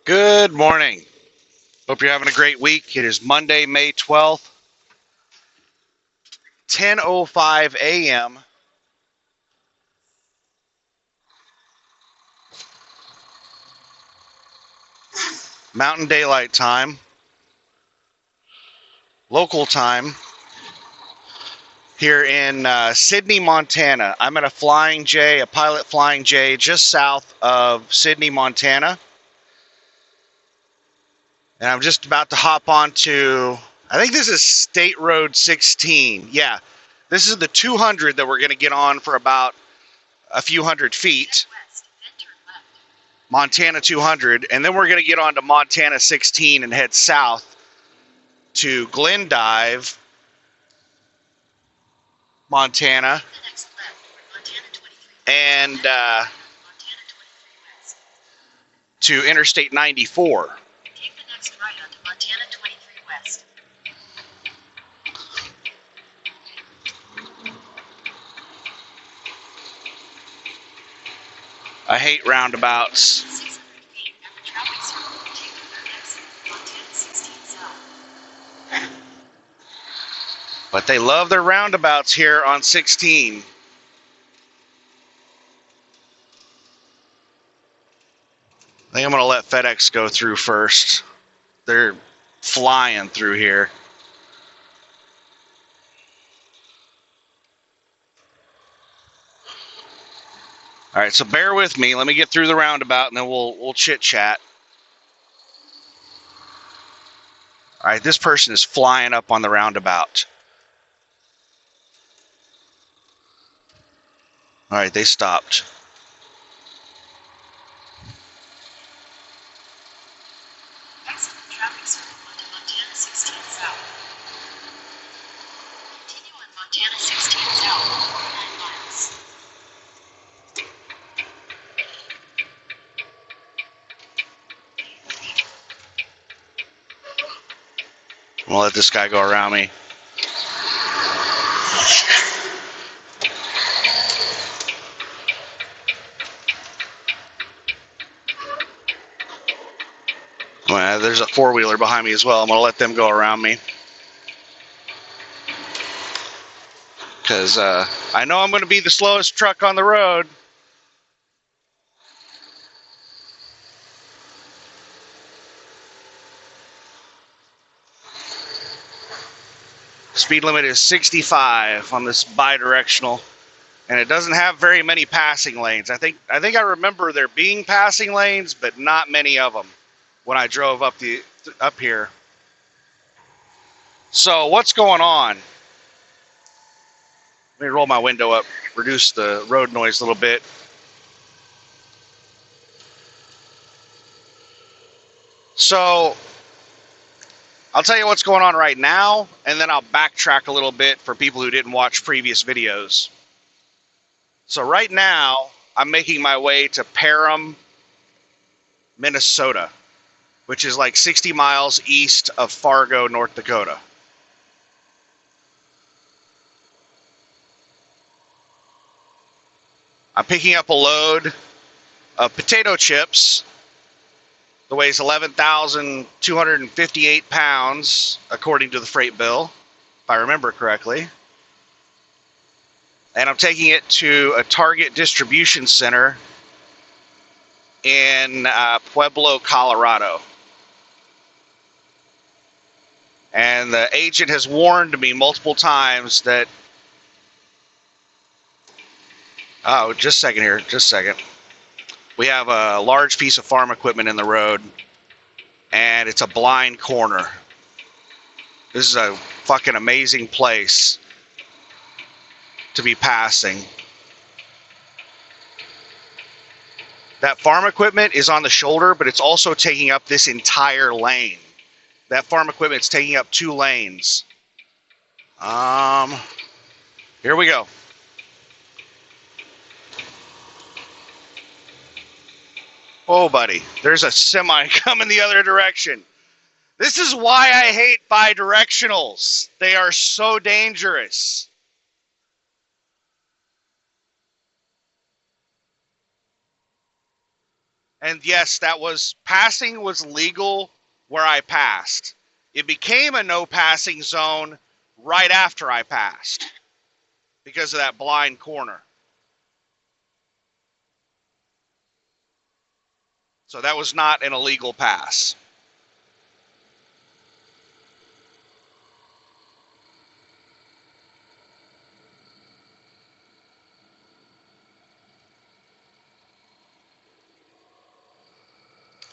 Good morning. Hope you're having a great week. It is Monday, May 12th, 10:05 a.m. Mountain Daylight Time, local time, here in Sidney, Montana. I'm at a pilot Flying J, just south of Sidney, Montana. And I'm just about to hop onto, I think this is State Road 16. Yeah, this is the 200 that we're going to get on for about a few hundred feet. Montana 200, and then we're going to get on to Montana 16 and head south to Glendive, Montana, and to Interstate 94. Take the next right onto Montana 23 West. I hate roundabouts. 600 feet at the traffic circle, take the exit Montana 16 South. But they love their roundabouts here on 16. I think I'm going to let FedEx go through first. They're flying through here. All right, so bear with me. Let me get through the roundabout, and then we'll chit-chat. All right, this person is flying up on the roundabout. All right, they stopped. Exit the traffic circle onto Montana 16 South. Continue on Montana 16 South for 9 miles. I'm going to let this guy go around me. Well, there's a four-wheeler behind me as well. I'm going to let them go around me. Because I know I'm going to be the slowest truck on the road. Speed limit is 65 on this bi-directional. And it doesn't have very many passing lanes. I think I remember there being passing lanes, but not many of them when I drove up here. So what's going on? Let me roll my window up, reduce the road noise a little bit. So I'll tell you what's going on right now, and then I'll backtrack a little bit for people who didn't watch previous videos. So right now, I'm making my way to Parham, Minnesota, which is like 60 miles east of Fargo, North Dakota. I'm picking up a load of potato chips that weighs 11,258 pounds, according to the freight bill, if I remember correctly. And I'm taking it to a Target distribution center in Pueblo, Colorado. And the agent has warned me multiple times that... Oh, just a second here, just a second. We have a large piece of farm equipment in the road, and it's a blind corner. This is a fucking amazing place to be passing. That farm equipment is on the shoulder, but it's also taking up this entire lane. That farm equipment's taking up 2 lanes. Here we go. Oh, buddy, there's a semi coming the other direction. This is why I hate bidirectionals. They are so dangerous. And yes, passing was legal where I passed. It became a no passing zone right after I passed because of that blind corner. So that was not an illegal pass.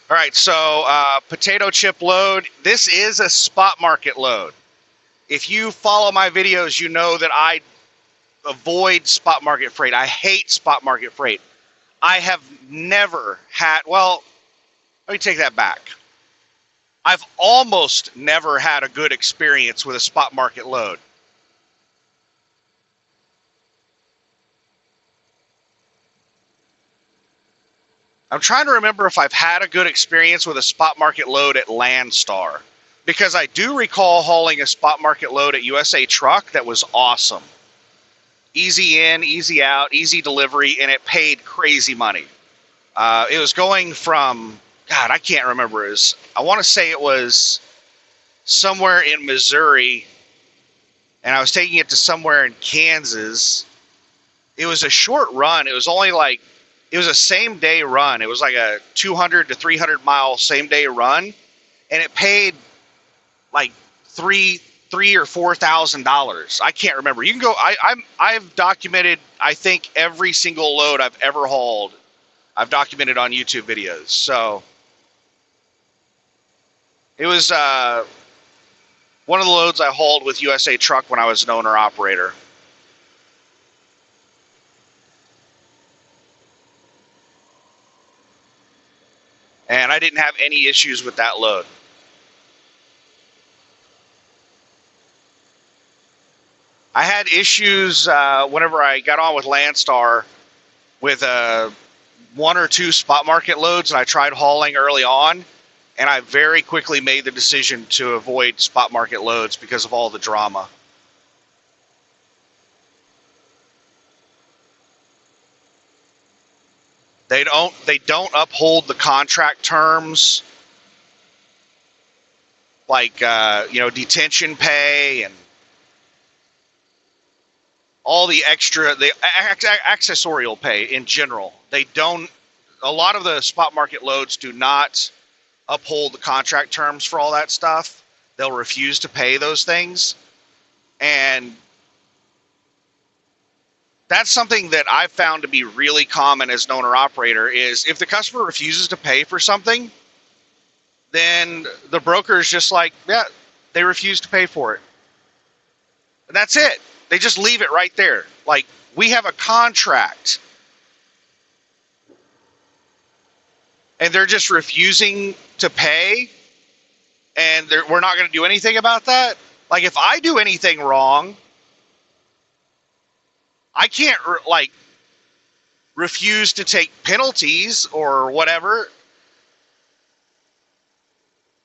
All right, so potato chip load. This is a spot market load. If you follow my videos, you know that I avoid spot market freight. I hate spot market freight. I have never had, well, let me take that back. I've almost never had a good experience with a spot market load. I'm trying to remember if I've had a good experience with a spot market load at Landstar, because I do recall hauling a spot market load at USA Truck that was awesome. Easy in, easy out, easy delivery, and it paid crazy money. It was going from, God, I can't remember. I want to say it was somewhere in Missouri, and I was taking it to somewhere in Kansas. It was a short run. It was only like, it was a same day run. It was like a 200 to 300 mile same day run, and it paid like $3,000 or $4,000. I can't remember. You can go. I've documented, I think, every single load I've ever hauled. I've documented on YouTube videos. So it was one of the loads I hauled with USA Truck when I was an owner operator. And I didn't have any issues with that load. I had issues whenever I got on with Landstar with one or two spot market loads, and I tried hauling early on, and I very quickly made the decision to avoid spot market loads because of all the drama. They don't uphold the contract terms, like detention pay and all the extra, the accessorial pay in general. They don't. A lot of the spot market loads do not uphold the contract terms for all that stuff. They'll refuse to pay those things, and that's something that I've found to be really common as an owner operator. Is if the customer refuses to pay for something, then the broker is just like, yeah, they refuse to pay for it. And that's it. They just leave it right there. Like, we have a contract, and they're just refusing to pay, and we're not going to do anything about that. Like, if I do anything wrong, I can't refuse to take penalties or whatever.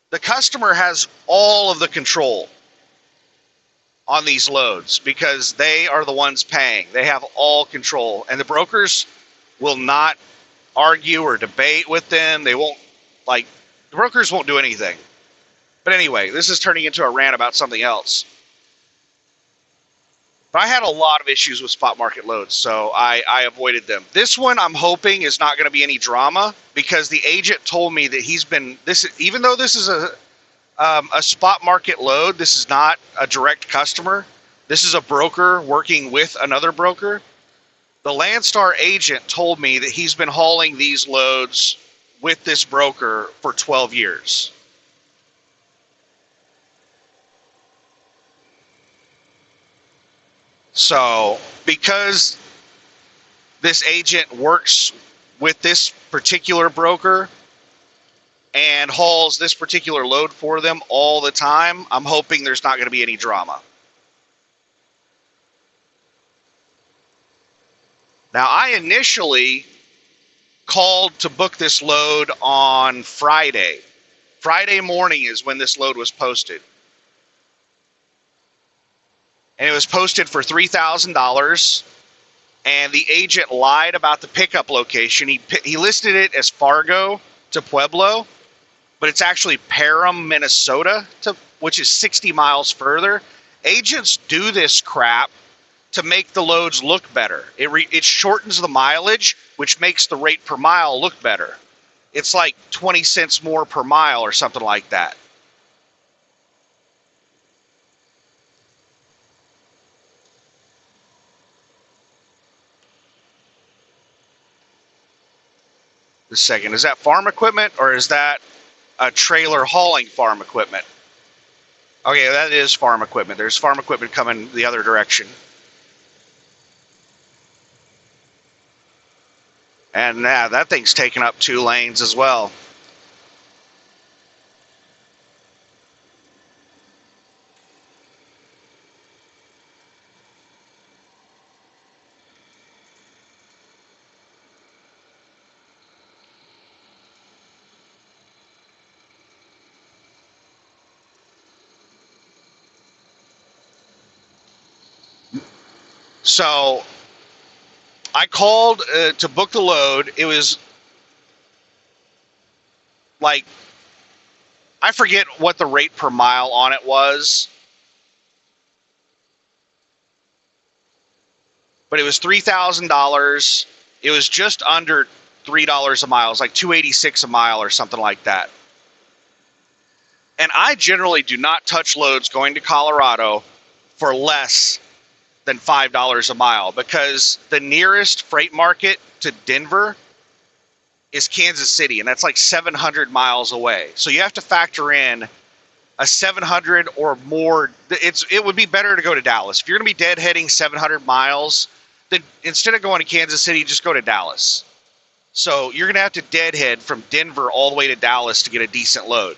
The customer has all of the control on these loads because they are the ones paying. They have all control, and the brokers will not argue or debate with them. They won't, the brokers won't do anything. But anyway, this is turning into a rant about something else. But I had a lot of issues with spot market loads, so I avoided them. This one, I'm hoping, is not going to be any drama because the agent told me that he's been, even though this is a spot market load, this is not a direct customer. This is a broker working with another broker. The Landstar agent told me that he's been hauling these loads with this broker for 12 years. So, because this agent works with this particular broker and hauls this particular load for them all the time, I'm hoping there's not going to be any drama. Now, I initially called to book this load on Friday. Friday morning is when this load was posted. And it was posted for $3,000. and the agent lied about the pickup location. He listed it as Fargo to Pueblo, but it's actually Parham, Minnesota, which is 60 miles further. Agents do this crap to make the loads look better. It shortens the mileage, which makes the rate per mile look better. It's like 20 cents more per mile or something like that. Just a second, is that farm equipment or is that a trailer hauling farm equipment? Okay, that is farm equipment. There's farm equipment coming the other direction. And that thing's taking up 2 lanes as well. So I called to book the load. It was like, I forget what the rate per mile on it was, but it was $3,000. It was just under $3 a mile. It was like $2.86 a mile or something like that. And I generally do not touch loads going to Colorado for less than $5 a mile, because the nearest freight market to Denver is Kansas City, and that's like 700 miles away. So you have to factor in a 700 or more. It would be better to go to Dallas. If you're going to be deadheading 700 miles, then instead of going to Kansas City, just go to Dallas. So you're going to have to deadhead from Denver all the way to Dallas to get a decent load.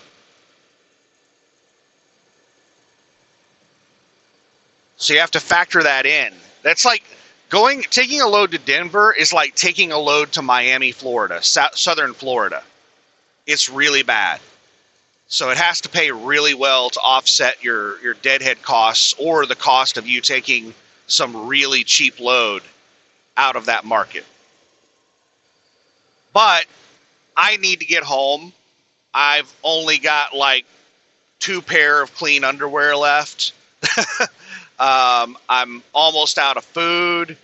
So you have to factor that in. That's like taking a load to Denver is like taking a load to Miami, Florida, southern Florida. It's really bad. So it has to pay really well to offset your deadhead costs or the cost of you taking some really cheap load out of that market. But I need to get home. I've only got like 2 pair of clean underwear left. I'm almost out of food.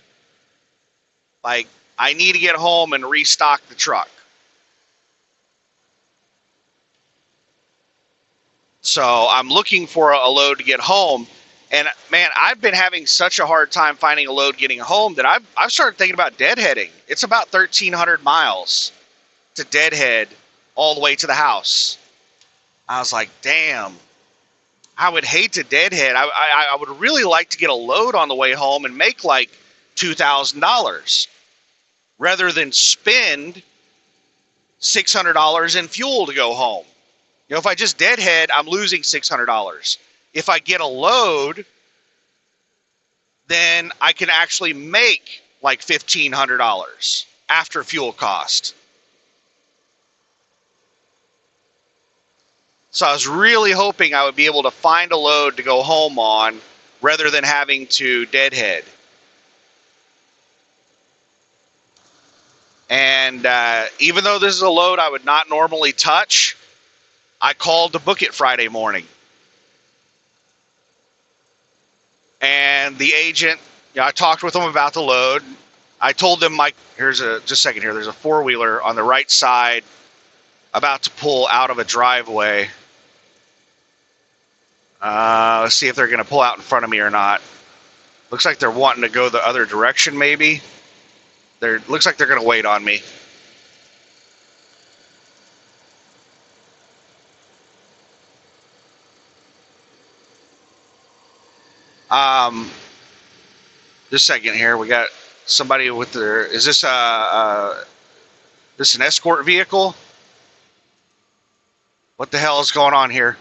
Like, I need to get home and restock the truck. So I'm looking for a load to get home. And man, I've been having such a hard time finding a load getting home that I've started thinking about deadheading. It's about 1,300 miles to deadhead all the way to the house. I was like, damn. I would hate to deadhead. I would really like to get a load on the way home and make like $2,000 rather than spend $600 in fuel to go home. You know, if I just deadhead, I'm losing $600. If I get a load, then I can actually make like $1,500 after fuel cost. So I was really hoping I would be able to find a load to go home on rather than having to deadhead. And even though this is a load I would not normally touch, I called to book it Friday morning. And the agent, I talked with them about the load. I told them, just a second here, there's a 4-wheeler on the right side about to pull out of a driveway. Let's see if they're going to pull out in front of me or not. Looks like they're wanting to go the other direction, maybe. Looks like they're going to wait on me. Just a second here. We got somebody with their. Is this this an escort vehicle? What the hell is going on here?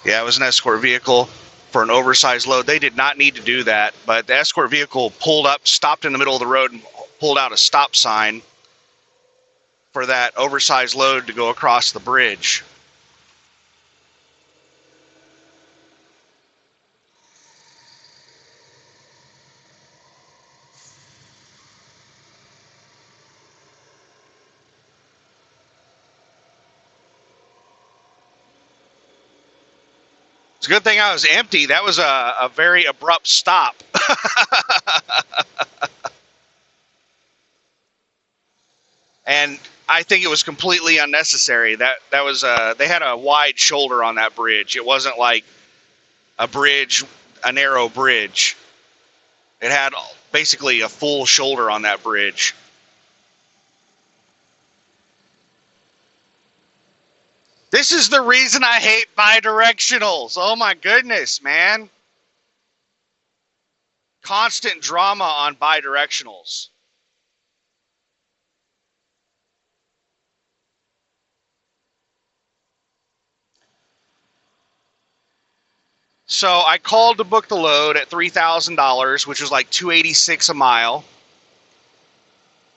Yeah, it was an escort vehicle for an oversized load. They did not need to do that, but the escort vehicle pulled up, stopped in the middle of the road, and pulled out a stop sign for that oversized load to go across the bridge. It's a good thing I was empty. That was a very abrupt stop. And I think it was completely unnecessary. That was they had a wide shoulder on that bridge. It wasn't like a narrow bridge. It had basically a full shoulder on that bridge. This is the reason I hate bidirectionals. Oh my goodness, man. Constant drama on bidirectionals. So I called to book the load at $3,000, which was like $286 a mile.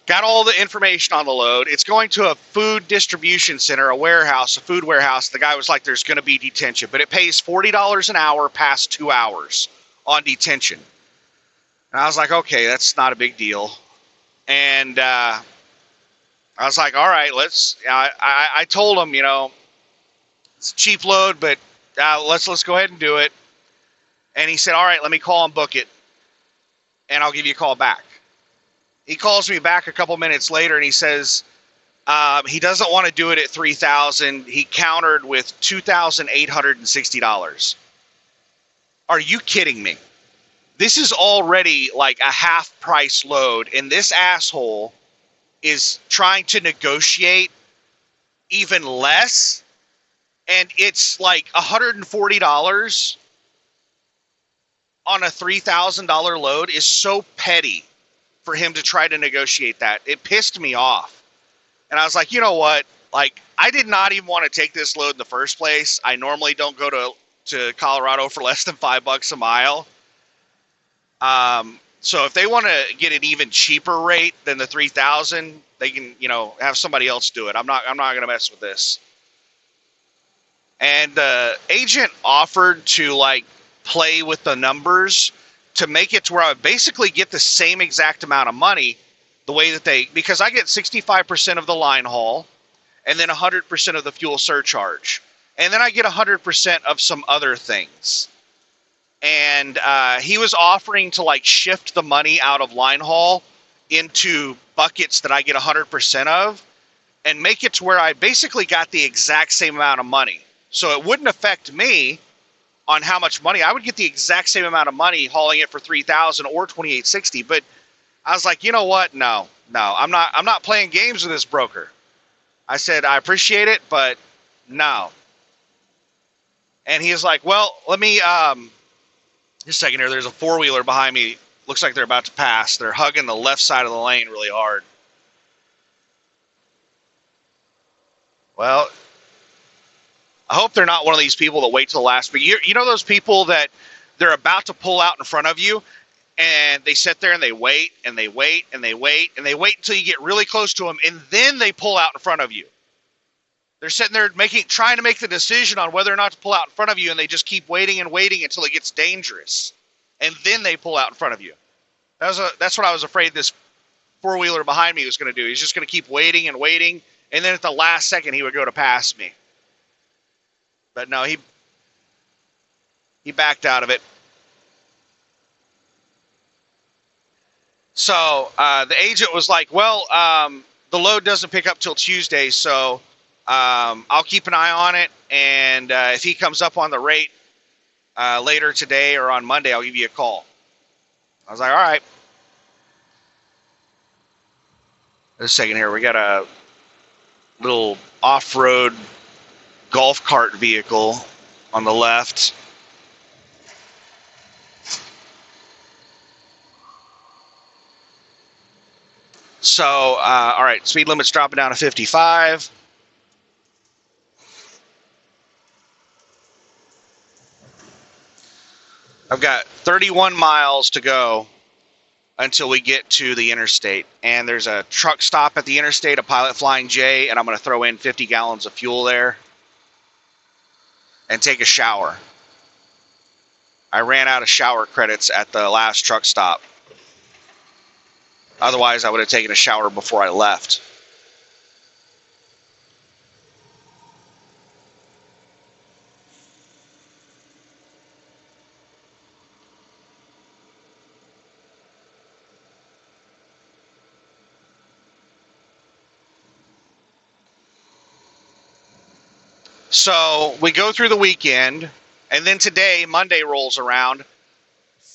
Got all the information on the load. It's going to a food distribution center, a warehouse, a food warehouse. The guy was like, there's going to be detention, but it pays $40 an hour past 2 hours on detention. And I was like, okay, that's not a big deal. And I was like, all right, I told him, it's a cheap load, but let's go ahead and do it. And he said, all right, let me call and book it, and I'll give you a call back. He calls me back a couple minutes later, and he says he doesn't want to do it at $3,000. He countered with $2,860. Are you kidding me? This is already like a half price load, and this asshole is trying to negotiate even less, and it's like $140 on a $3,000 load is so petty for him to try to negotiate that. It pissed me off. And I was like, you know what? Like, I did not even want to take this load in the first place. I normally don't go to Colorado for less than $5 a mile. So if they want to get an even cheaper rate than the 3,000, they can, have somebody else do it. I'm not going to mess with this. And the agent offered to play with the numbers to make it to where I would basically get the same exact amount of money the way that because I get 65% of the line haul and then 100% of the fuel surcharge. And then I get 100% of some other things. And he was offering to shift the money out of line haul into buckets that I get 100% of and make it to where I basically got the exact same amount of money. So it wouldn't affect me on how much money. I would get the exact same amount of money hauling it for $3,000 or $2,860. But I was like, you know what? No, I'm not playing games with this broker. I said, I appreciate it, but no. And he was like, well, let me, just a second here. There's a four-wheeler behind me. Looks like they're about to pass. They're hugging the left side of the lane really hard. Well, I hope they're not one of these people that wait till the last. But you know those people that they're about to pull out in front of you, and they sit there and they wait and they wait and they wait and they wait until you get really close to them, and then they pull out in front of you. They're sitting there trying to make the decision on whether or not to pull out in front of you, and they just keep waiting and waiting until it gets dangerous, and then they pull out in front of you. That's what I was afraid this four-wheeler behind me was going to do. He's just going to keep waiting and waiting, and then at the last second he would go to pass me. But no, he backed out of it. So the agent was like, well, the load doesn't pick up till Tuesday, so I'll keep an eye on it, and if he comes up on the rate later today or on Monday, I'll give you a call. I was like, all right. Just a second here. We got a little off-road golf cart vehicle on the left. So, all right, speed limit's dropping down to 55. I've got 31 miles to go until we get to the interstate. And there's a truck stop at the interstate, a Pilot Flying J, and I'm going to throw in 50 gallons of fuel there and take a shower. I ran out of shower credits at the last truck stop. Otherwise, I would have taken a shower before I left. So we go through the weekend, and then today, Monday rolls around,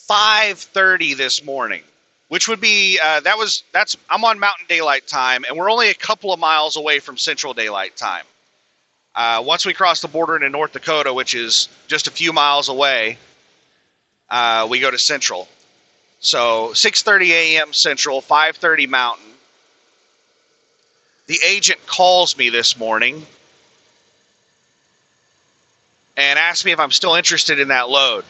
5:30 this morning, which would be I'm on Mountain Daylight Time, and we're only a couple of miles away from Central Daylight Time. Once we cross the border into North Dakota, which is just a few miles away, we go to Central. So 6:30 a.m. Central, 5:30 Mountain. The agent calls me this morning and asked me if I'm still interested in that load.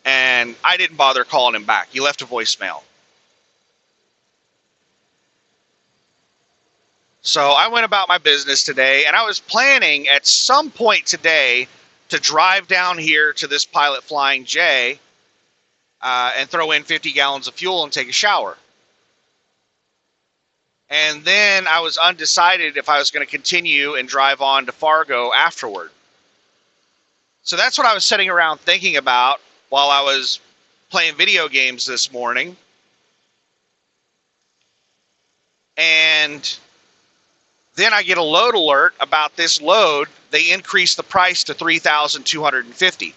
And I didn't bother calling him back. He left a voicemail. So I went about my business today, and I was planning at some point today to drive down here to this Pilot Flying J and throw in 50 gallons of fuel and take a shower. And then I was undecided if I was going to continue and drive on to Fargo afterward. So that's what I was sitting around thinking about while I was playing video games this morning. And then I get a load alert about this load. They increased the price to $3,250.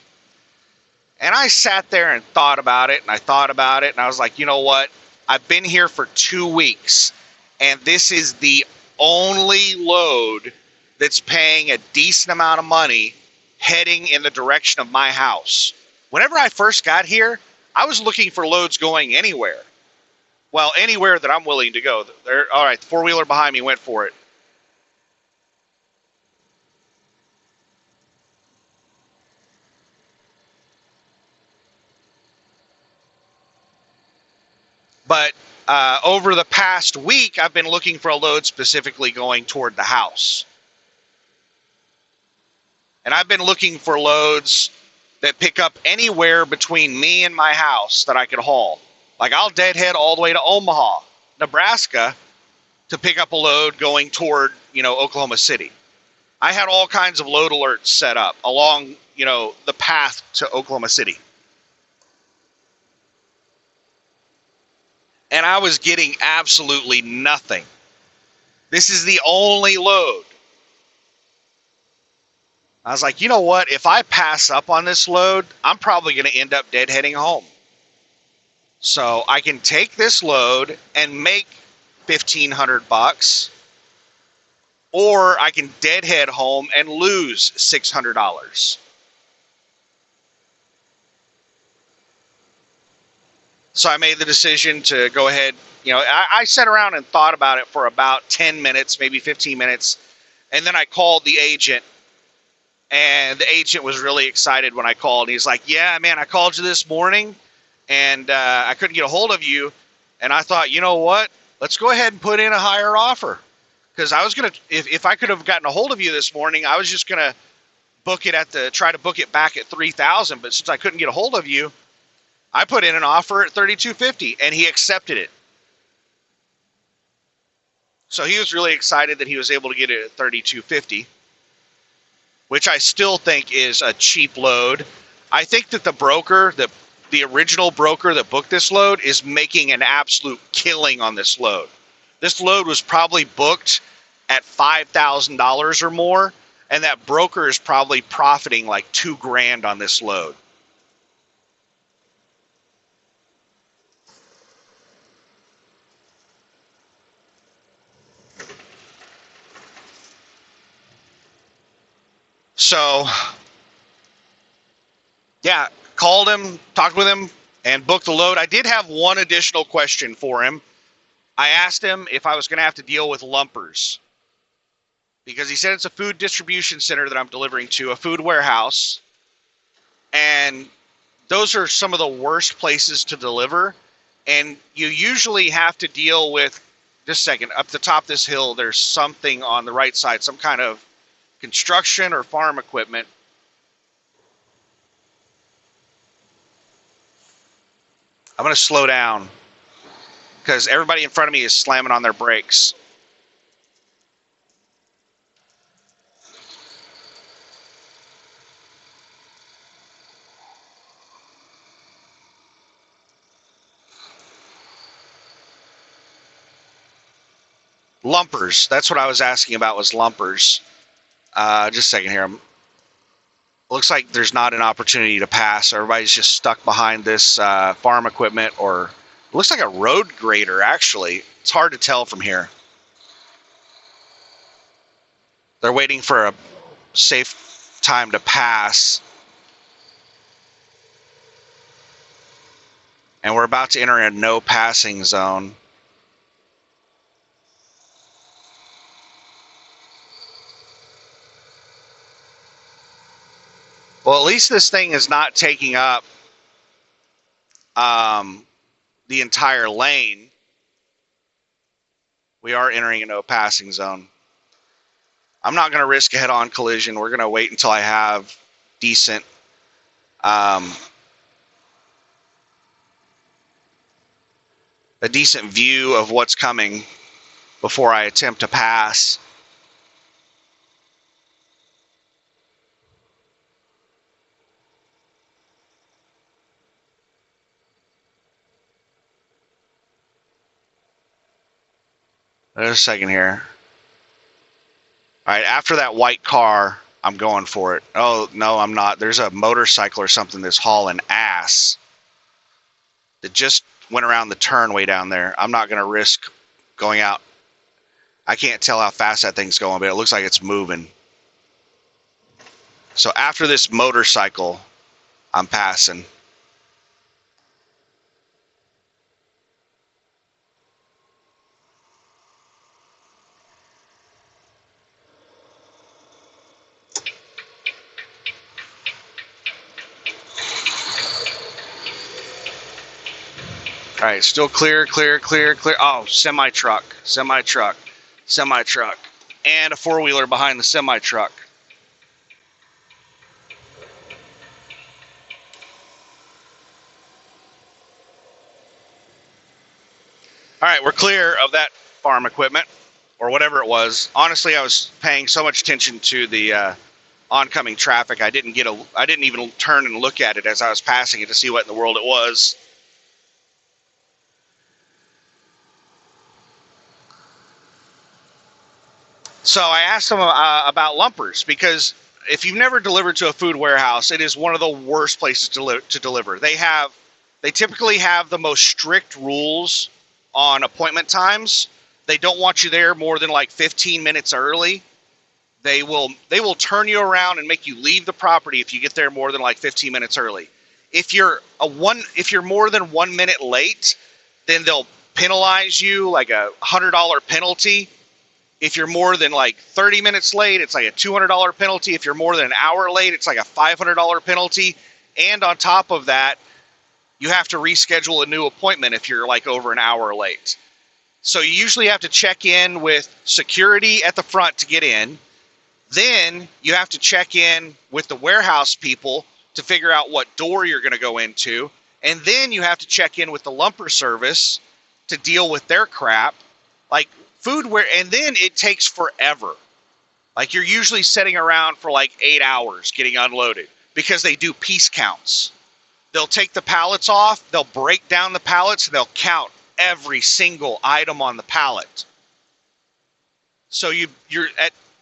And I sat there and thought about it, and I thought about it, and I was like, you know what? I've been here for 2 weeks, and this is the only load that's paying a decent amount of money heading in the direction of my house. Whenever I first got here, I was looking for loads going anywhere. Well, anywhere that I'm willing to go. All right, the four-wheeler behind me went for it. But over the past week, I've been looking for a load specifically going toward the house. And I've been looking for loads that pick up anywhere between me and my house that I could haul. Like I'll deadhead all the way to Omaha, Nebraska to pick up a load going toward, Oklahoma City. I had all kinds of load alerts set up along, the path to Oklahoma City. And I was getting absolutely nothing. This is the only load. I was like, you know what? If I pass up on this load, I'm probably going to end up deadheading home. So I can take this load and make $1,500, or I can deadhead home and lose $600. So I made the decision to go ahead. I sat around and thought about it for about 10 minutes, maybe 15 minutes. And then I called the agent. And the agent was really excited when I called. He's like, yeah, man, I called you this morning, and I couldn't get a hold of you. And I thought, you know what? Let's go ahead and put in a higher offer. Because I was going to, if I could have gotten a hold of you this morning, I was just going to try to book it back at $3,000. But since I couldn't get a hold of you, I put in an offer at $3,250, and he accepted it. So he was really excited that he was able to get it at $3,250. Which I still think is a cheap load. I think that the original broker that booked this load is making an absolute killing on this load. This load was probably booked at $5,000 or more, and that broker is probably profiting like $2,000 on this load. So, yeah, called him, talked with him, and booked the load. I did have one additional question for him. I asked him if I was going to have to deal with lumpers. Because he said it's a food distribution center that I'm delivering to, a food warehouse. And those are some of the worst places to deliver. And you usually have to deal with, just a second, up the top of this hill, there's something on the right side, some kind of construction or farm equipment. I'm going to slow down because everybody in front of me is slamming on their brakes. Lumpers. That's what I was asking about, was lumpers. Just a second here. Looks like there's not an opportunity to pass. Everybody's just stuck behind this farm equipment, or it looks like a road grader, actually. It's hard to tell from here. They're waiting for a safe time to pass. And we're about to enter a no passing zone. Well, at least this thing is not taking up the entire lane. We are entering a no passing zone. I'm not going to risk a head-on collision. We're going to wait until I have decent a decent view of what's coming before I attempt to pass. There's a second here. All right, after that white car, I'm going for it. Oh, no, I'm not. There's a motorcycle or something that's hauling ass that just went around the turn way down there. I'm not going to risk going out. I can't tell how fast that thing's going, but it looks like it's moving. So after this motorcycle, I'm passing. All right, still clear, clear, clear, clear. Oh, semi-truck, semi-truck, semi-truck, and a four-wheeler behind the semi-truck. All right, we're clear of that farm equipment, or whatever it was. Honestly, I was paying so much attention to the oncoming traffic, I didn't even turn and look at it as I was passing it to see what in the world it was. So I asked them about lumpers, because if you've never delivered to a food warehouse, it is one of the worst places to deliver. They typically have the most strict rules on appointment times. They don't want you there more than like 15 minutes early. They will turn you around and make you leave the property if you get there more than like 15 minutes early. If you're more than 1 minute late, then they'll penalize you like $100 penalty. If you're more than like 30 minutes late, it's like a $200 penalty. If you're more than an hour late, it's like a $500 penalty. And on top of that, you have to reschedule a new appointment if you're like over an hour late. So you usually have to check in with security at the front to get in. Then you have to check in with the warehouse people to figure out what door you're going to go into. And then you have to check in with the lumper service to deal with their crap. Like and then it takes forever. Like you're usually sitting around for like 8 hours getting unloaded because they do piece counts. They'll take the pallets off, they'll break down the pallets, and they'll count every single item on the pallet. So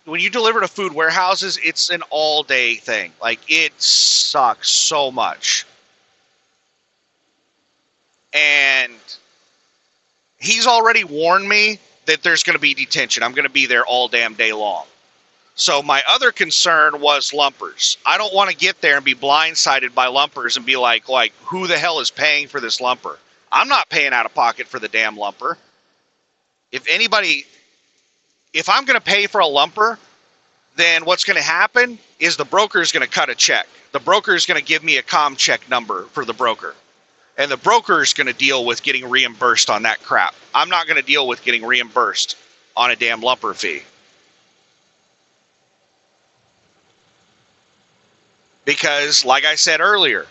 when you deliver to food warehouses, it's an all-day thing. Like, it sucks so much. And he's already warned me that there's going to be detention. I'm going to be there all damn day long. So my other concern was lumpers. I don't want to get there and be blindsided by lumpers and be like, who the hell is paying for this lumper? I'm not paying out of pocket for the damn lumper. If I'm going to pay for a lumper, then what's going to happen is the broker is going to cut a check. The broker is going to give me a com check number for the broker. And the broker is going to deal with getting reimbursed on that crap. I'm not going to deal with getting reimbursed on a damn lumper fee. Because, like I said earlier,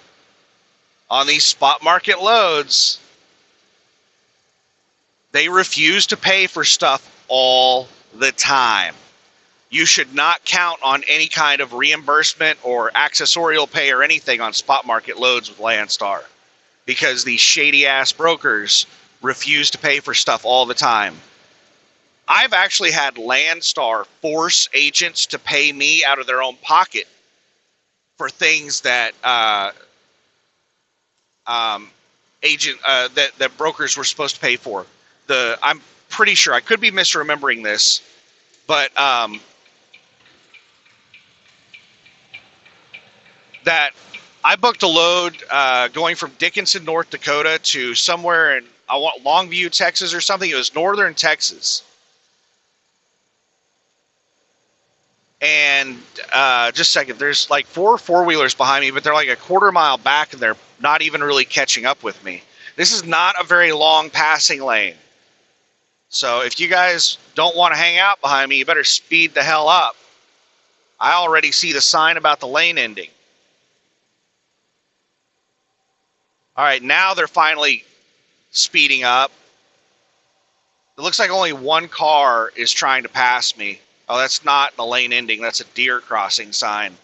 on these spot market loads, they refuse to pay for stuff all the time. You should not count on any kind of reimbursement or accessorial pay or anything on spot market loads with Landstar, because these shady ass brokers refuse to pay for stuff all the time. I've actually had Landstar force agents to pay me out of their own pocket for things that that brokers were supposed to pay for. I'm pretty sure, I could be misremembering this, but that I booked a load going from Dickinson, North Dakota to somewhere in Longview, Texas or something. It was northern Texas. And just a second, there's like 4 four-wheelers behind me, but they're like a quarter mile back and they're not even really catching up with me. This is not a very long passing lane. So if you guys don't want to hang out behind me, you better speed the hell up. I already see the sign about the lane ending. All right, now they're finally speeding up. It looks like only one car is trying to pass me. Oh, that's not the lane ending. That's a deer crossing sign.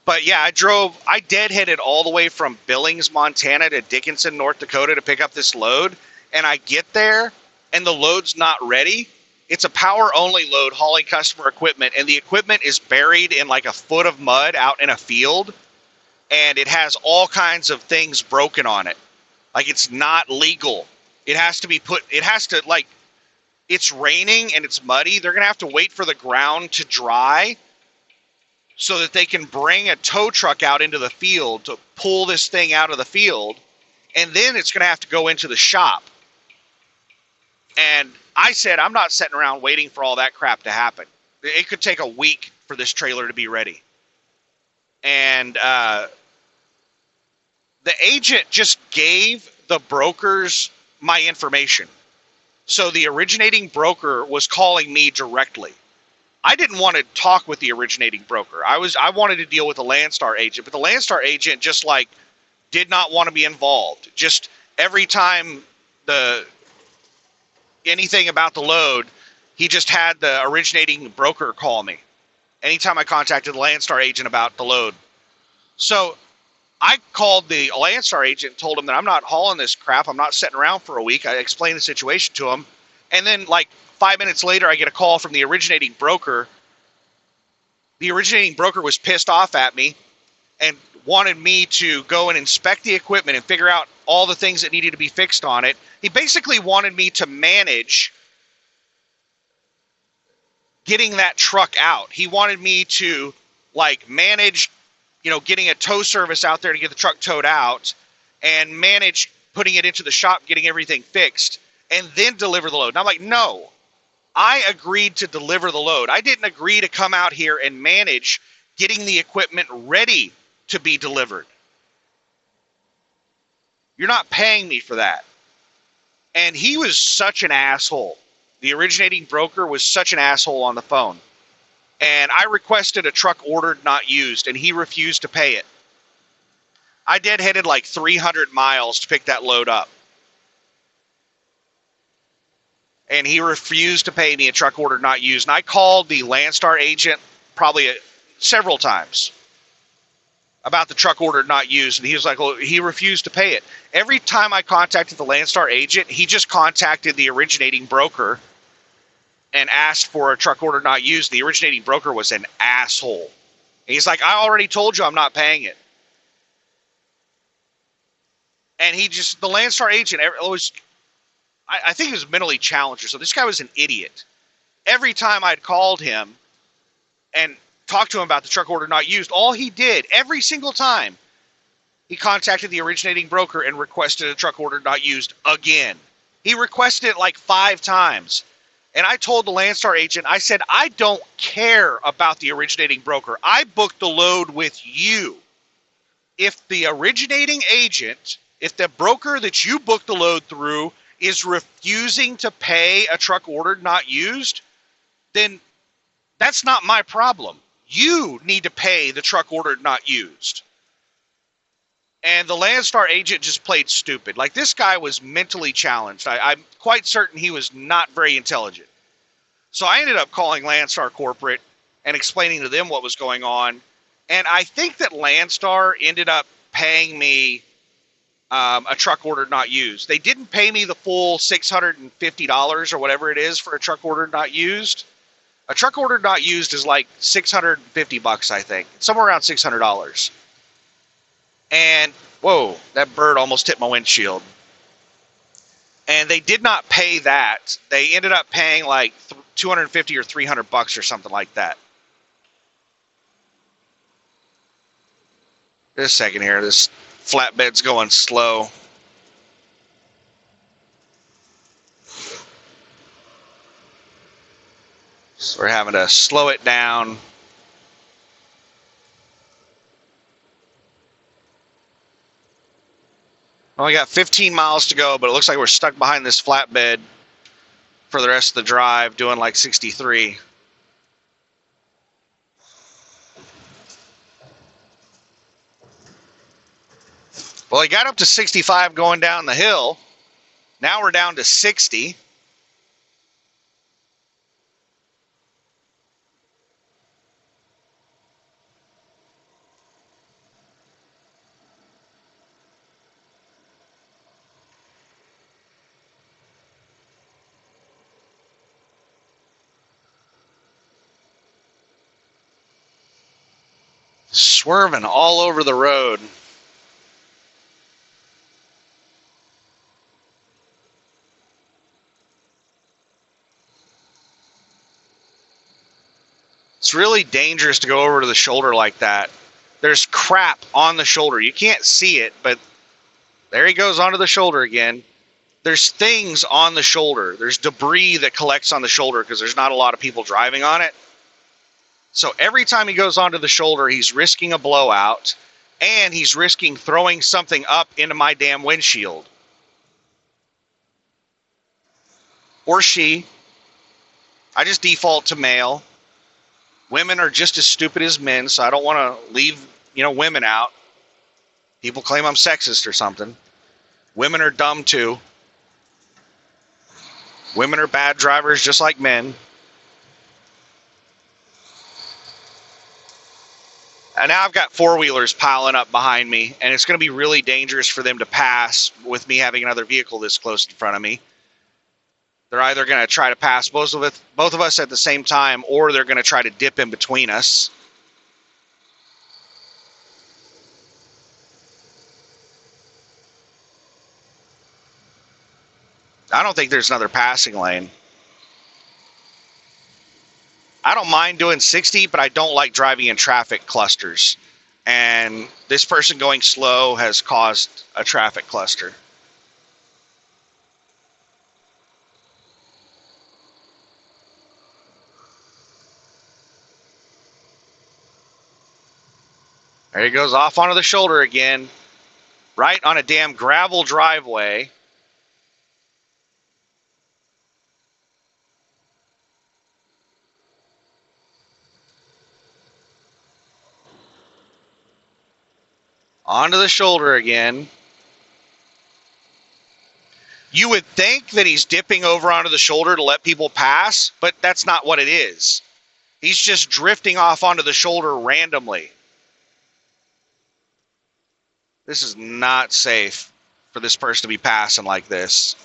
But yeah, I deadheaded all the way from Billings, Montana to Dickinson, North Dakota to pick up this load. And I get there and the load's not ready. It's a power only load hauling customer equipment. And the equipment is buried in like a foot of mud out in a field. And it has all kinds of things broken on it. Like, it's not legal. It has to be it's raining and it's muddy. They're going to have to wait for the ground to dry so that they can bring a tow truck out into the field to pull this thing out of the field. And then it's going to have to go into the shop. And I said, I'm not sitting around waiting for all that crap to happen. It could take a week for this trailer to be ready. And the agent just gave the brokers my information. So the originating broker was calling me directly. I didn't want to talk with the originating broker. I wanted to deal with the Landstar agent, but the Landstar agent just did not want to be involved. Just every time anything about the load, he just had the originating broker call me. Anytime I contacted the Landstar agent about the load. So I called the Landstar agent and told him that I'm not hauling this crap. I'm not sitting around for a week. I explained the situation to him. And then 5 minutes later, I get a call from the originating broker. The originating broker was pissed off at me and wanted me to go and inspect the equipment and figure out all the things that needed to be fixed on it. He basically wanted me to manage getting that truck out. He wanted me to manage getting a tow service out there to get the truck towed out and manage putting it into the shop, getting everything fixed, and then deliver the load. And I'm like, no, I agreed to deliver the load. I didn't agree to come out here and manage getting the equipment ready to be delivered. You're not paying me for that. And he was such an asshole. The originating broker was such an asshole on the phone. And I requested a truck ordered, not used, and he refused to pay it. I deadheaded 300 miles to pick that load up. And he refused to pay me a truck ordered, not used. And I called the Landstar agent probably several times about the truck ordered, not used. And he was like, well, he refused to pay it. Every time I contacted the Landstar agent, he just contacted the originating broker and asked for a truck order not used. The originating broker was an asshole. And he's like, I already told you I'm not paying it. And the Landstar agent was, I think he was mentally challenged. So this guy was an idiot. Every time I'd called him and talked to him about the truck order not used, all he did, every single time, he contacted the originating broker and requested a truck order not used again. He requested it 5 times. And I told the Landstar agent, I said, I don't care about the originating broker. I booked the load with you. If the originating agent, if the broker that you booked the load through is refusing to pay a truck ordered, not used, then that's not my problem. You need to pay the truck ordered, not used. And the Landstar agent just played stupid. Like, this guy was mentally challenged. I'm quite certain he was not very intelligent. So I ended up calling Landstar Corporate and explaining to them what was going on. And I think that Landstar ended up paying me a truck ordered, not used. They didn't pay me the full $650 or whatever it is for a truck ordered, not used. A truck ordered, not used is like $650, I think. Somewhere around $600. And, whoa, that bird almost hit my windshield. And they did not pay that. They ended up paying like $250 or $300 or something like that. Just a second here. This flatbed's going slow. So we're having to slow it down. Only got 15 miles to go, but it looks like we're stuck behind this flatbed for the rest of the drive, doing like 63. Well, he got up to 65 going down the hill. Now we're down to 60. Swerving all over the road. It's really dangerous to go over to the shoulder like that. There's crap on the shoulder. You can't see it, but there he goes onto the shoulder again. There's things on the shoulder. There's debris that collects on the shoulder because there's not a lot of people driving on it. So every time he goes onto the shoulder, he's risking a blowout, and he's risking throwing something up into my damn windshield. Or she. I just default to male. Women are just as stupid as men, so I don't want to leave, women out. People claim I'm sexist or something. Women are dumb too. Women are bad drivers just like men. And now I've got four-wheelers piling up behind me, and it's going to be really dangerous for them to pass with me having another vehicle this close in front of me. They're either going to try to pass both of us at the same time, or they're going to try to dip in between us. I don't think there's another passing lane. I don't mind doing 60, but I don't like driving in traffic clusters. And this person going slow has caused a traffic cluster. There he goes off onto the shoulder again, right on a damn gravel driveway. Onto the shoulder again. You would think that he's dipping over onto the shoulder to let people pass, but that's not what it is. He's just drifting off onto the shoulder randomly. This is not safe for this person to be passing like this.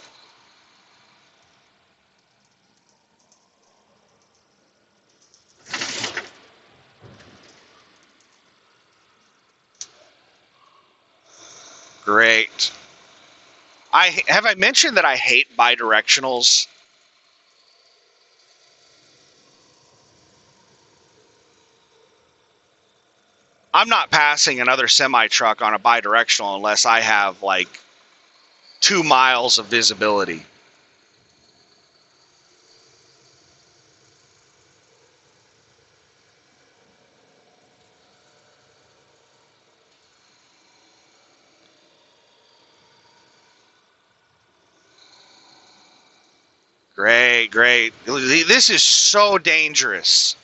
Great. Have I mentioned that I hate bidirectionals? I'm not passing another semi-truck on a bidirectional unless I have like 2 miles of visibility. Great, great. This is so dangerous.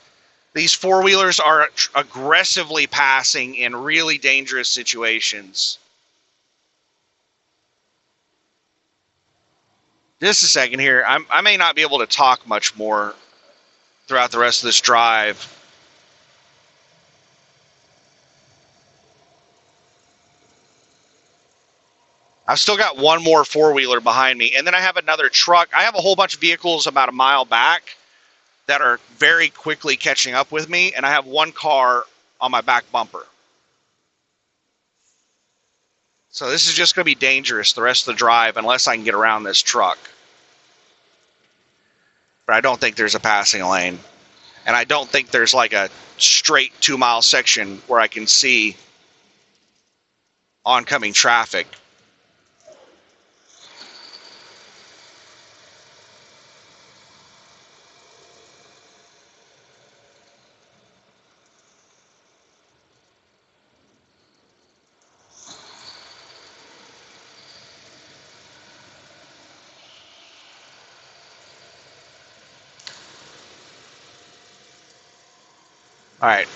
These four-wheelers are aggressively passing in really dangerous situations. Just a second here. I may not be able to talk much more throughout the rest of this drive. I've still got one more four-wheeler behind me, and then I have another truck. I have a whole bunch of vehicles about a mile back that are very quickly catching up with me, and I have one car on my back bumper. So this is just going to be dangerous the rest of the drive unless I can get around this truck. But I don't think there's a passing lane. And I don't think there's like a straight 2-mile section where I can see oncoming traffic. All right.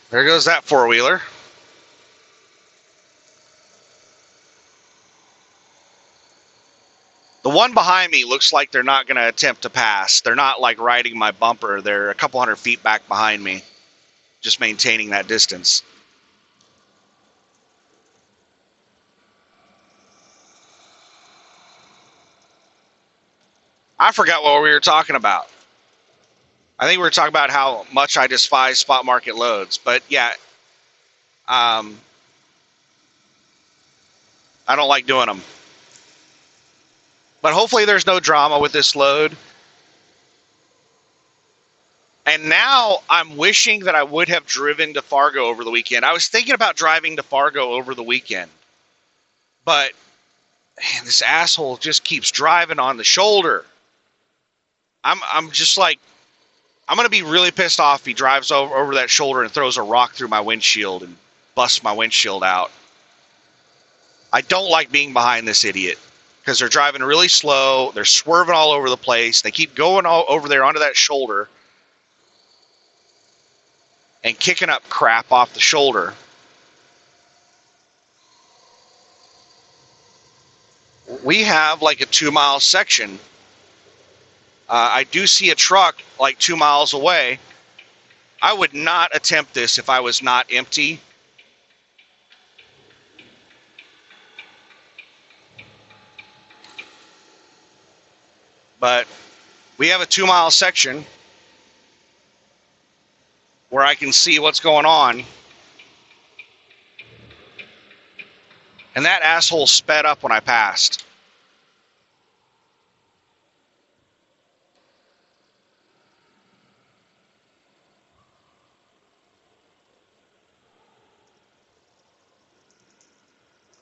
There goes that four-wheeler. The one behind me looks like they're not going to attempt to pass. They're not like riding my bumper. They're a couple hundred feet back behind me, just maintaining that distance. I forgot what we were talking about. I think we were talking about how much I despise spot market loads, but yeah, I don't like doing them. But hopefully there's no drama with this load. And now I'm wishing that I would have driven to Fargo over the weekend. I was thinking about driving to Fargo over the weekend, but man, this asshole just keeps driving on the shoulder. I'm just like, I'm going to be really pissed off if he drives over that shoulder and throws a rock through my windshield and busts my windshield out. I don't like being behind this idiot because they're driving really slow. They're swerving all over the place. They keep going all over there onto that shoulder and kicking up crap off the shoulder. We have like a 2-mile section. I do see a truck like 2 miles away. I would not attempt this if I was not empty. But we have a 2-mile section where I can see what's going on. And that asshole sped up when I passed.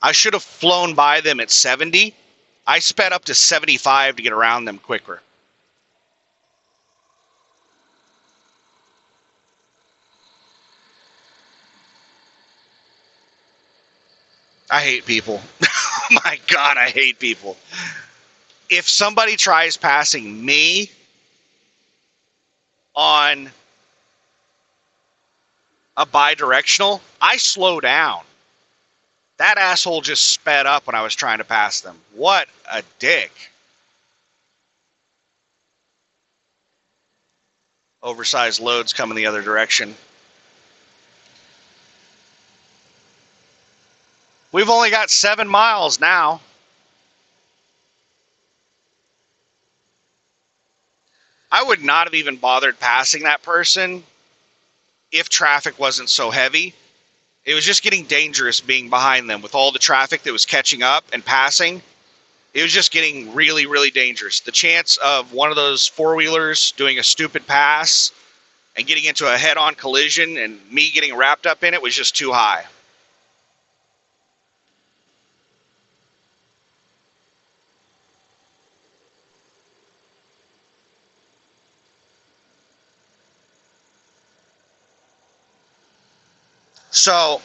I should have flown by them at 70. I sped up to 75 to get around them quicker. I hate people. Oh my God, I hate people. If somebody tries passing me on a bi-directional, I slow down. That asshole just sped up when I was trying to pass them. What a dick. Oversized loads coming the other direction. We've only got 7 miles now. I would not have even bothered passing that person if traffic wasn't so heavy. It was just getting dangerous being behind them with all the traffic that was catching up and passing. It was just getting really, really dangerous. The chance of one of those four-wheelers doing a stupid pass and getting into a head-on collision and me getting wrapped up in it was just too high. So,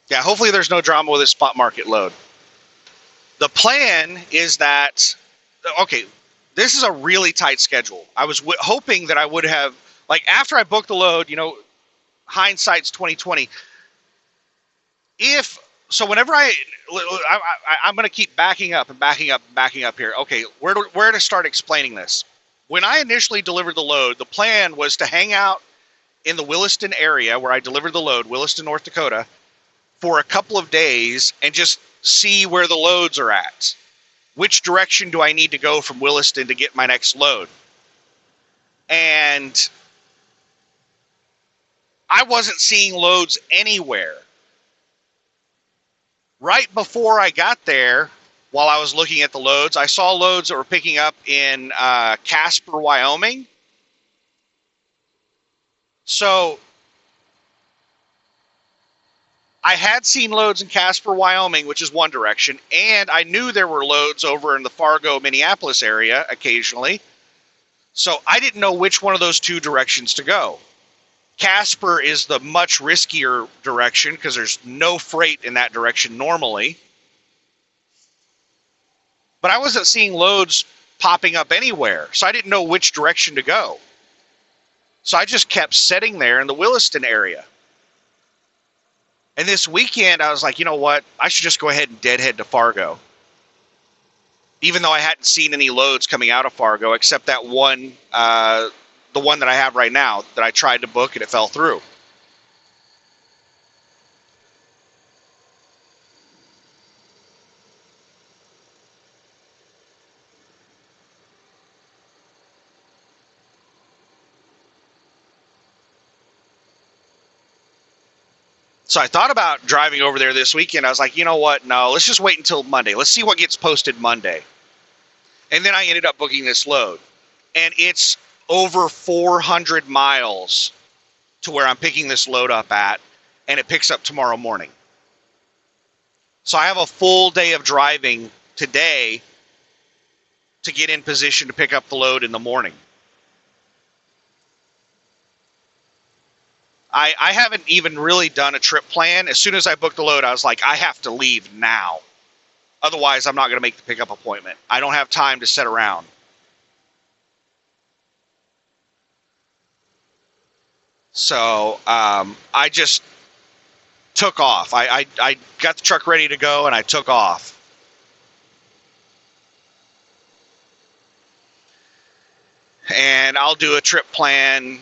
yeah, hopefully there's no drama with this spot market load. The plan is that, okay, this is a really tight schedule. I was hoping that I would have, like, after I booked the load, hindsight's 2020. Whenever I'm going to keep backing up and backing up and backing up here. Okay, where to start explaining this? When I initially delivered the load, the plan was to hang out in the Williston area where I delivered the load, Williston, North Dakota, for a couple of days and just see where the loads are at. Which direction do I need to go from Williston to get my next load? And I wasn't seeing loads anywhere. Right before I got there, while I was looking at the loads, I saw loads that were picking up in Casper, Wyoming. So I had seen loads in Casper, Wyoming, which is one direction, and I knew there were loads over in the Fargo, Minneapolis area occasionally. So I didn't know which one of those two directions to go. Casper is the much riskier direction because there's no freight in that direction normally. But I wasn't seeing loads popping up anywhere, so I didn't know which direction to go. So I just kept sitting there in the Williston area. And this weekend, I was like, you know what? I should just go ahead and deadhead to Fargo. Even though I hadn't seen any loads coming out of Fargo, except that one, the one that I have right now that I tried to book and it fell through. So I thought about driving over there this weekend. I was like, you know what? No, let's just wait until Monday. Let's see what gets posted Monday. And then I ended up booking this load. And it's over 400 miles to where I'm picking this load up at. And it picks up tomorrow morning. So I have a full day of driving today to get in position to pick up the load in the morning. I haven't even really done a trip plan. As soon as I booked the load, I was like, I have to leave now. Otherwise, I'm not going to make the pickup appointment. I don't have time to sit around. So I just took off. I got the truck ready to go, and I took off. And I'll do a trip plan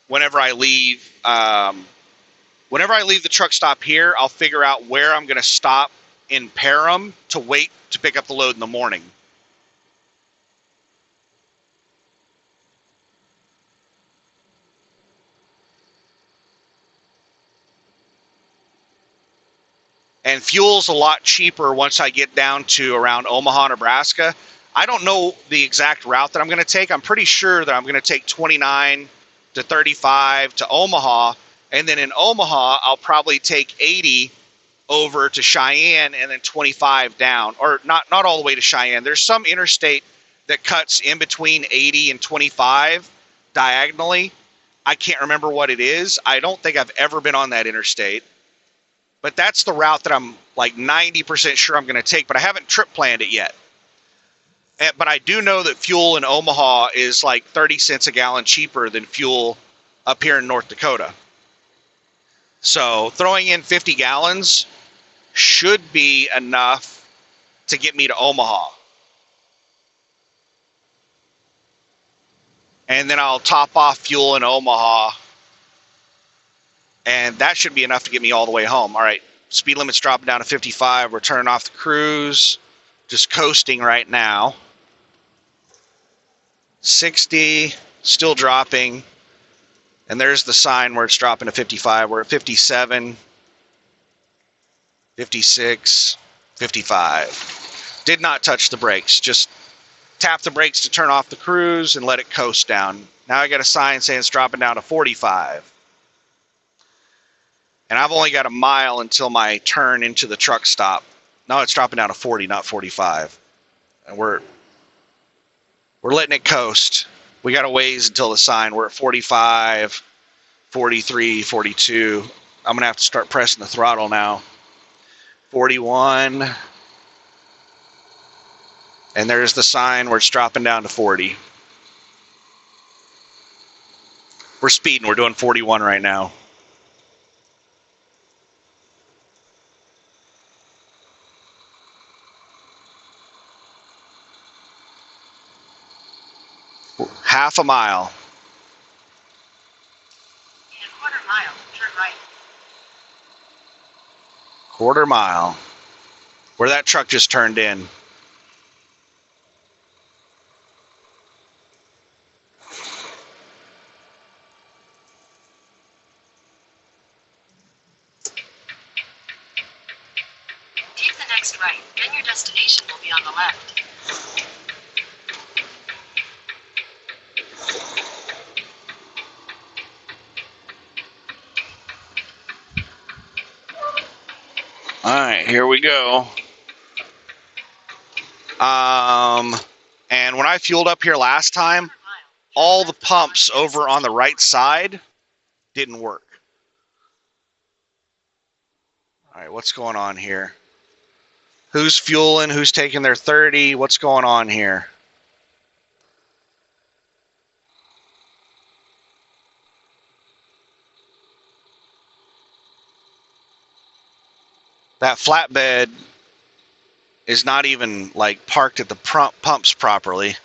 whenever I leave. Whenever I leave the truck stop here, I'll figure out where I'm going to stop in Parham to wait to pick up the load in the morning. And fuel's a lot cheaper once I get down to around Omaha, Nebraska. I don't know the exact route that I'm going to take. I'm pretty sure that I'm going to take 29 to 35 to Omaha, and then in Omaha I'll probably take 80 over to Cheyenne and then 25 down, or not all the way to Cheyenne. There's some interstate that cuts in between 80 and 25 diagonally. I can't remember what it is. I don't think I've ever been on that interstate, but that's the route that I'm like 90% sure I'm going to take, but I haven't trip planned it yet. But I do know that fuel in Omaha is like 30 cents a gallon cheaper than fuel up here in North Dakota. So throwing in 50 gallons should be enough to get me to Omaha. And then I'll top off fuel in Omaha. And that should be enough to get me all the way home. All right, speed limit's dropping down to 55. We're turning off the cruise. Just coasting right now. 60, still dropping, and there's the sign where it's dropping to 55. We're at 57, 56, 55. Did not touch the brakes, just tap the brakes to turn off the cruise and let it coast down. Now I got a sign saying it's dropping down to 45. And I've only got a mile until my turn into the truck stop. No, it's dropping down to 40, not 45. And we're letting it coast. We got a ways until the sign. We're at 45, 43, 42. I'm going to have to start pressing the throttle now. 41, And there's the sign where it's dropping down to 40. We're speeding. We're doing 41 right now. Half a mile. In a quarter mile, turn right. Quarter mile. Where that truck just turned in. Take the next right, then your destination will be on the left. All right, here we go. And when I fueled up here last time, all the pumps over on the right side didn't work. All right, what's going on here? Who's fueling? Who's taking their 30? What's going on here? That flatbed is not even like parked at the pumps properly.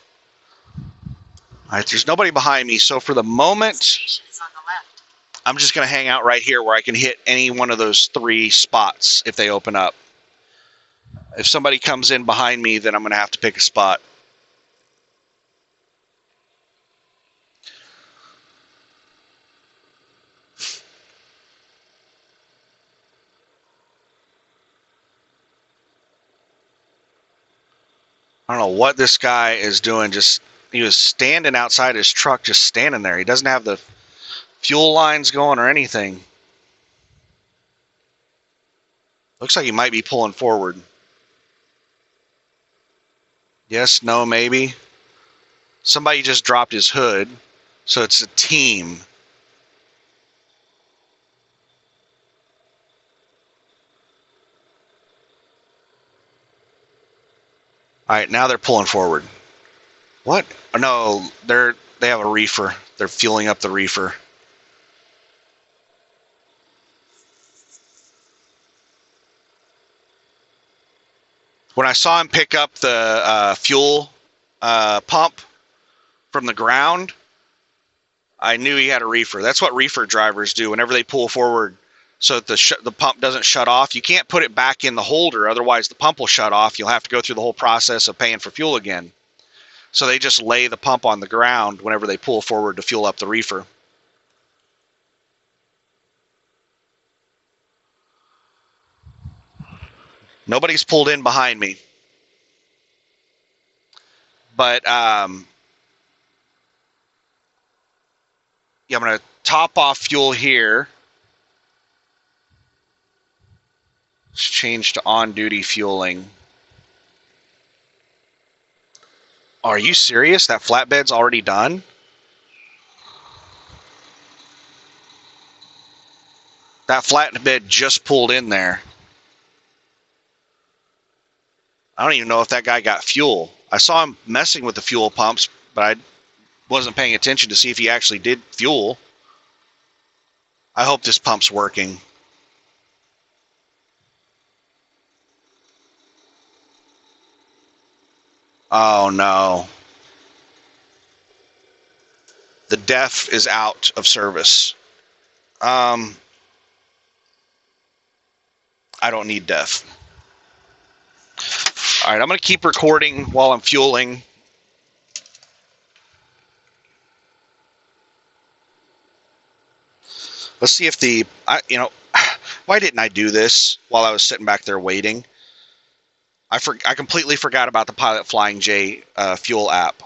All right, there's nobody behind me, so for the moment, Station is on the left. I'm just going to hang out right here where I can hit any one of those 3 spots if they open up. If somebody comes in behind me, then I'm going to have to pick a spot. I don't know what this guy is doing. He was standing outside his truck, just standing there. He doesn't have the fuel lines going or anything. Looks like he might be pulling forward. Yes, no, maybe. Somebody just dropped his hood, so it's a team. All right, now they're pulling forward. What? Oh, no, they have a reefer. They're fueling up the reefer. When I saw him pick up the fuel pump from the ground, I knew he had a reefer. That's what reefer drivers do whenever they pull forward so that the pump doesn't shut off. You can't put it back in the holder, otherwise the pump will shut off. You'll have to go through the whole process of paying for fuel again. So they just lay the pump on the ground whenever they pull forward to fuel up the reefer. Nobody's pulled in behind me. But yeah, I'm going to top off fuel here. Let's change to on-duty fueling. Are you serious? That flatbed's already done? That flatbed just pulled in there. I don't even know if that guy got fuel. I saw him messing with the fuel pumps, but I wasn't paying attention to see if he actually did fuel. I hope this pump's working. Oh no. The DEF is out of service. I don't need DEF. All right, I'm going to keep recording while I'm fueling. Let's see if why didn't I do this while I was sitting back there waiting? I completely forgot about the Pilot Flying J fuel app.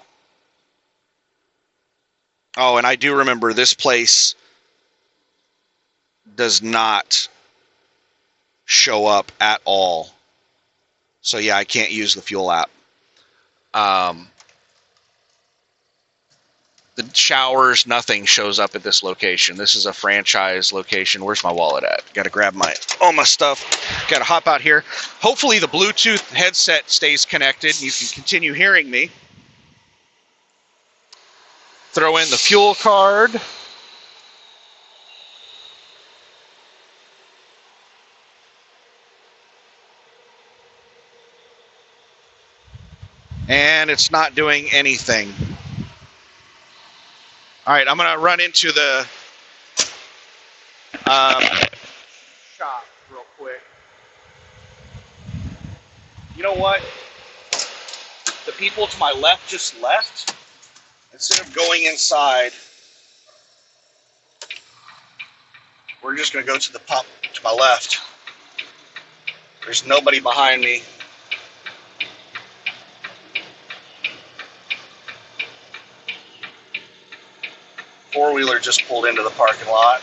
Oh, and I do remember this place does not show up at all. So yeah, I can't use the fuel app. the showers, nothing shows up at this location. This is a franchise location. Where's my wallet at? Got to grab all my stuff. Got to hop out here. Hopefully the Bluetooth headset stays connected and you can continue hearing me. Throw in the fuel card. And it's not doing anything. All right, I'm going to run into the shop real quick. You know what? The people to my left just left. Instead of going inside, we're just going to go to the pump to my left. There's nobody behind me. Four-wheeler just pulled into the parking lot.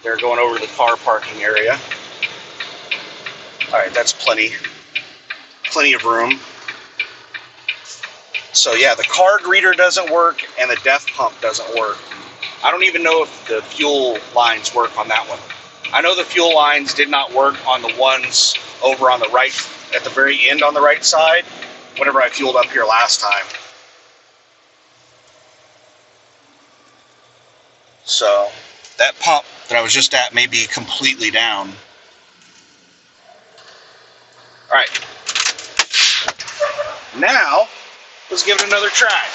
They're going over to the car parking area. All right, that's plenty of room. So yeah, the card reader doesn't work and the DEF pump doesn't work. I don't even know if the fuel lines work on that one. I know the fuel lines did not work on the ones over on the right, at the very end on the right side, whenever I fueled up here last time. So that pump that I was just at may be completely down. All right, now let's give it another try.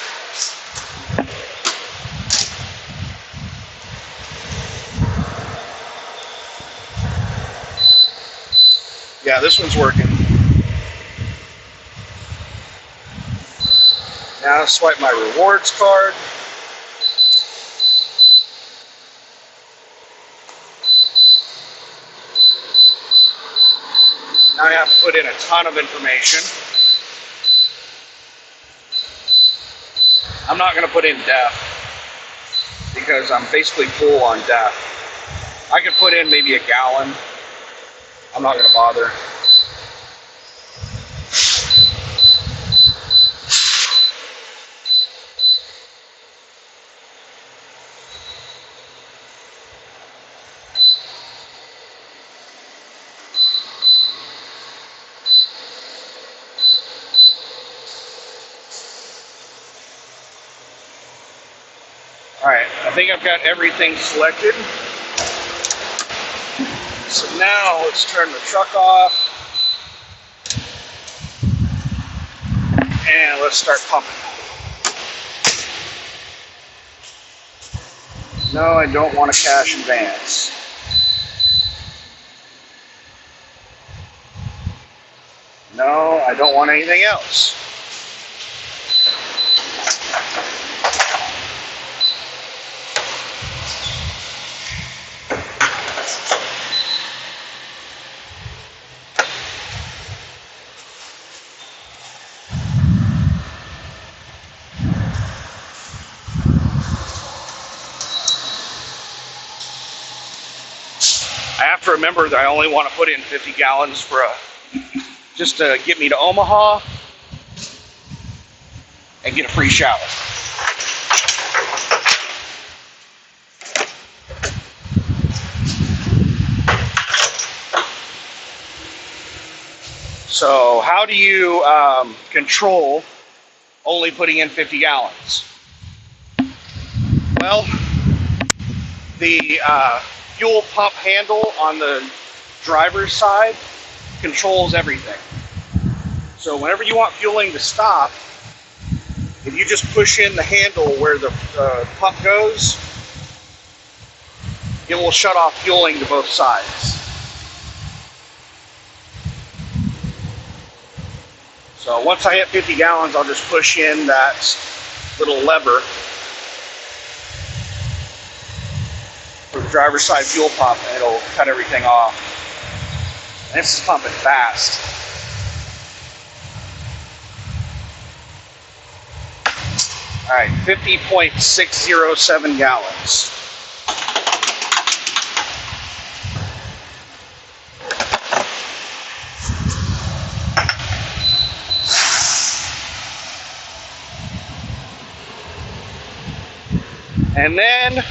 Yeah, this one's working. Now swipe my rewards card. Now I have to put in a ton of information. I'm not going to put in DEF because I'm basically full on DEF. I could put in maybe a gallon. I'm not going to bother. All right, I think I've got everything selected. So now let's turn the truck off and let's start pumping. No, I don't want a cash advance. No, I don't want anything else. I have to remember that I only want to put in 50 gallons for just to get me to Omaha and get a free shower. So how do you control only putting in 50 gallons? Well, the fuel pump handle on the driver's side controls everything. So whenever you want fueling to stop, if you just push in the handle where the pump goes, it will shut off fueling to both sides. So once I hit 50 gallons, I'll just push in that little lever for the driver's side fuel pump, and it'll cut everything off. And this is pumping fast. All right, 50.607 gallons. And then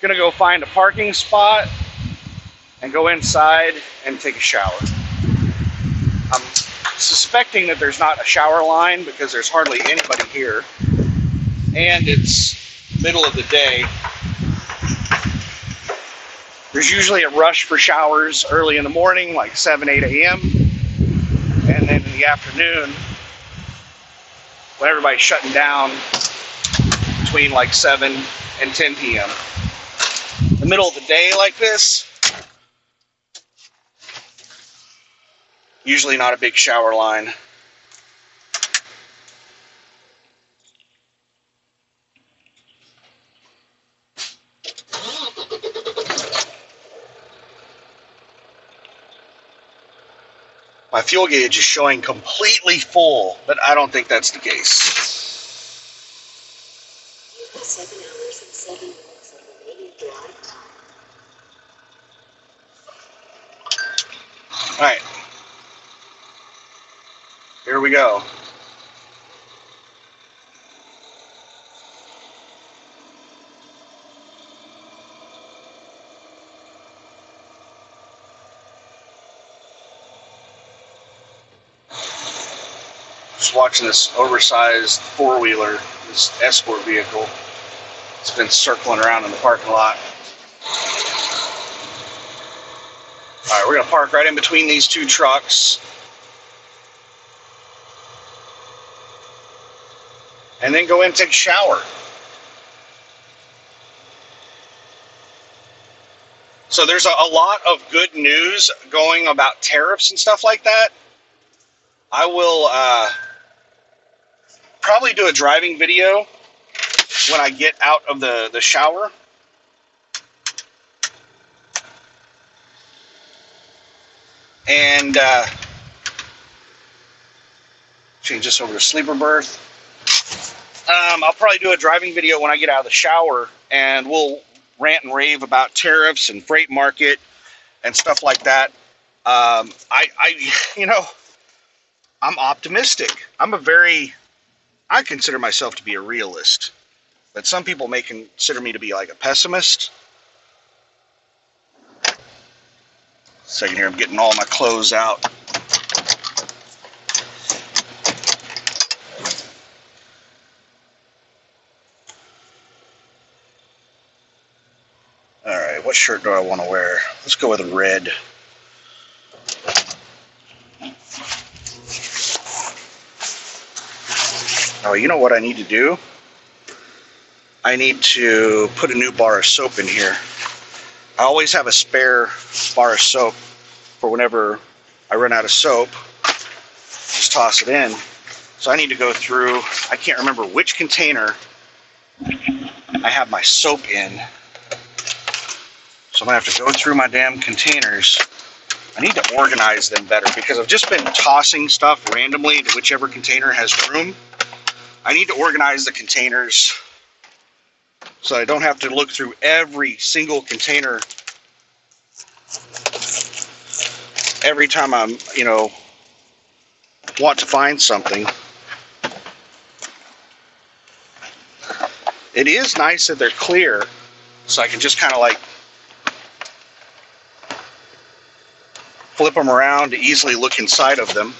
gonna go find a parking spot and go inside and take a shower. I'm suspecting that there's not a shower line because there's hardly anybody here, and it's middle of the day. There's usually a rush for showers early in the morning, like 7, 8 a.m. And then in the afternoon, when everybody's shutting down, between like 7 and 10 p.m. The middle of the day like this, usually not a big shower line. My fuel gauge is showing completely full, but I don't think that's the case. 7 hours and 7 minutes of remaining drive time. All right, here we go. Just watching this oversized four-wheeler, this escort vehicle. It's been circling around in the parking lot. All right, we're gonna park right in between these two trucks. And then go in and take a shower. So there's a lot of good news going about tariffs and stuff like that. I will probably do a driving video when I get out of the shower. And change this over to sleeper berth. I'll probably do a driving video when I get out of the shower, and we'll rant and rave about tariffs and freight market and stuff like that. You know, I'm optimistic. I consider myself to be a realist, but some people may consider me to be like a pessimist. Second here, I'm getting all my clothes out. All right, what shirt do I want to wear? Let's go with red. Oh, you know what I need to do? I need to put a new bar of soap in here. I always have a spare bar of soap for whenever I run out of soap. Just toss it in. So I need to go through, I can't remember which container I have my soap in. So I'm gonna have to go through my damn containers. I need to organize them better because I've just been tossing stuff randomly into whichever container has room. I need to organize the containers so I don't have to look through every single container every time I'm, want to find something. It is nice that they're clear, so I can just kind of like flip them around to easily look inside of them.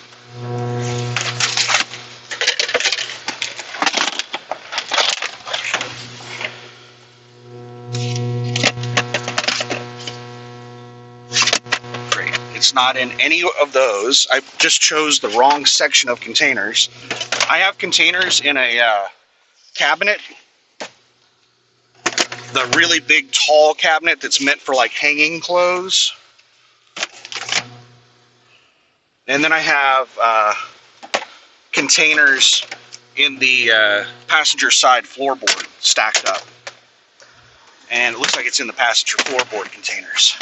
Great. It's not in any of those. I just chose the wrong section of containers. I have containers in a cabinet. The really big tall cabinet that's meant for like hanging clothes. And then I have containers in the passenger side floorboard stacked up. And it looks like it's in the passenger floorboard containers.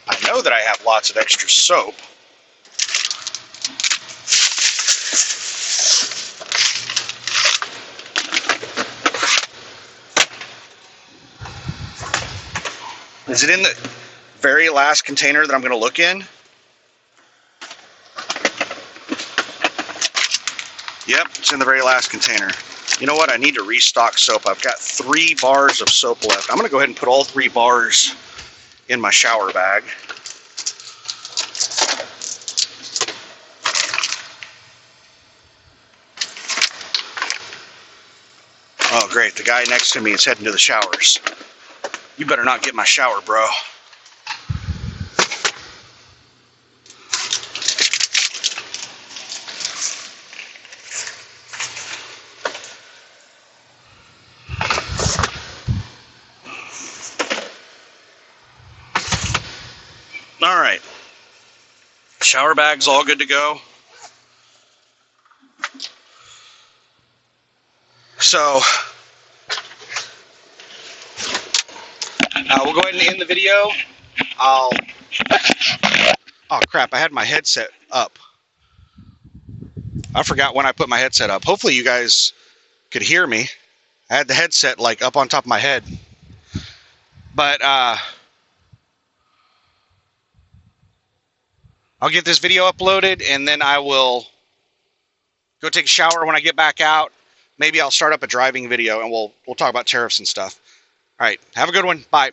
I know that I have lots of extra soap. Is it in the very last container that I'm going to look in? Yep, it's in the very last container. You know what? I need to restock soap. I've got 3 bars of soap left. I'm going to go ahead and put all 3 bars in my shower bag. Oh, great. The guy next to me is heading to the showers. You better not get my shower, bro. All right. Shower bag's all good to go. So, we'll go ahead and end the video. Oh crap, I had my headset up. I forgot when I put my headset up. Hopefully you guys could hear me. I had the headset like up on top of my head. But I'll get this video uploaded and then I will go take a shower when I get back out. Maybe I'll start up a driving video and we'll talk about tariffs and stuff. All right, have a good one. Bye.